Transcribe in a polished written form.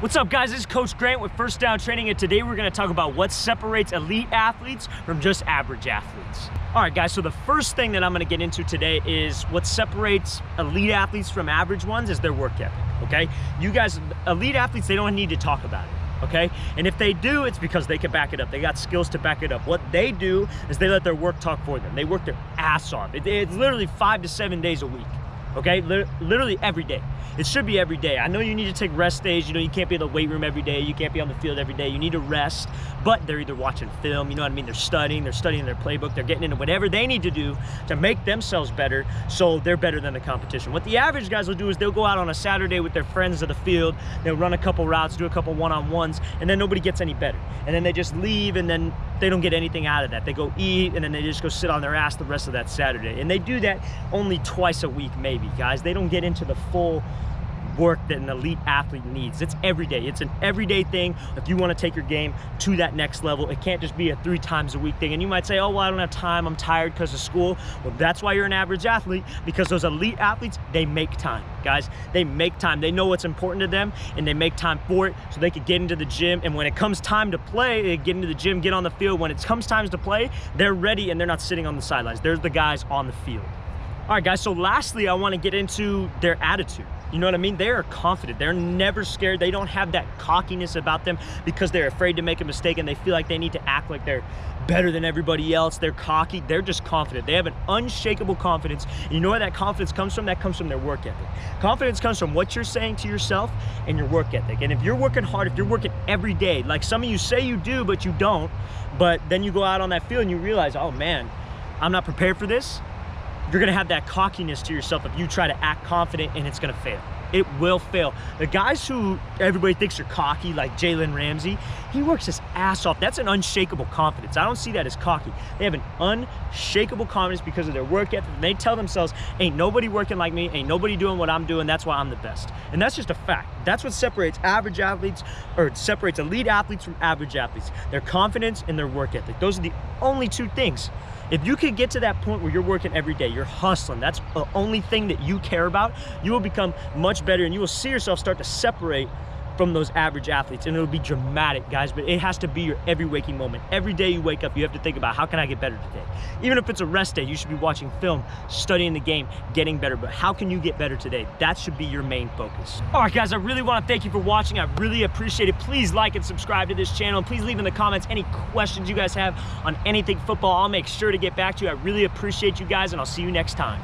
What's up, guys? This is Coach Grant with First Down Training, and today we're going to talk about what separates elite athletes from just average athletes. All right, guys, so the first thing that I'm going to get into today is what separates elite athletes from average ones is their work ethic, okay? You guys, elite athletes, they don't need to talk about it, okay? And if they do, it's because they can back it up. They got skills to back it up. What they do is they let their work talk for them. They work their ass off. It's literally 5 to 7 days a week. Okay, literally every day. It should be every day. I know you need to take rest days. You know, you can't be in the weight room every day. You can't be on the field every day. You need to rest, but they're either watching film, you know what I mean? They're studying their playbook. They're getting into whatever they need to do to make themselves better so they're better than the competition. What the average guys will do is they'll go out on a Saturday with their friends to the field. They'll run a couple routes, do a couple one-on-ones, and then nobody gets any better. And then they just leave, and then they don't get anything out of that. They go eat, and then they just go sit on their ass the rest of that Saturday. And they do that only twice a week, maybe, guys. They don't get into the full work that an elite athlete needs. It's every day. It's an everyday thing. If you want to take your game to that next level, it can't just be a 3 times a week thing. And you might say, oh, well, I don't have time. I'm tired because of school. Well, that's why you're an average athlete, because those elite athletes, they make time, guys. They make time. They know what's important to them, and they make time for it so they can get into the gym. And when it comes time to play, they get into the gym, get on the field. When it comes time to play, they're ready, and they're not sitting on the sidelines. They're the guys on the field. All right, guys, so lastly, I want to get into their attitude. You know what I mean? They are confident. They're never scared. They don't have that cockiness about them because they're afraid to make a mistake and they feel like they need to act like they're better than everybody else. They're cocky. They're just confident. They have an unshakable confidence. And you know where that confidence comes from? That comes from their work ethic. Confidence comes from what you're saying to yourself and your work ethic. And if you're working hard, if you're working every day, like some of you say you do, but you don't, but then you go out on that field and you realize, oh man, I'm not prepared for this. You're gonna have that cockiness to yourself if you try to act confident, and it's gonna fail. It will fail. The guys who everybody thinks are cocky, like Jalen Ramsey, he works his ass off. That's an unshakable confidence. I don't see that as cocky. They have an unshakable confidence because of their work ethic. And they tell themselves, ain't nobody working like me, ain't nobody doing what I'm doing, that's why I'm the best. And that's just a fact. That's what separates average athletes, or separates elite athletes from average athletes. Their confidence and their work ethic. Those are the only 2 things. If you can get to that point where you're working every day, you're hustling, that's the only thing that you care about, you will become much better, and you will see yourself start to separate from those average athletes, and it'll be dramatic, guys, but it has to be your every waking moment. Every day you wake up, you have to think about, how can I get better today? Even if it's a rest day, you should be watching film, studying the game, getting better, but how can you get better today? That should be your main focus. All right, guys, I really want to thank you for watching. I really appreciate it. Please like and subscribe to this channel, and please leave in the comments any questions you guys have on anything football. I'll make sure to get back to you. I really appreciate you guys, and I'll see you next time.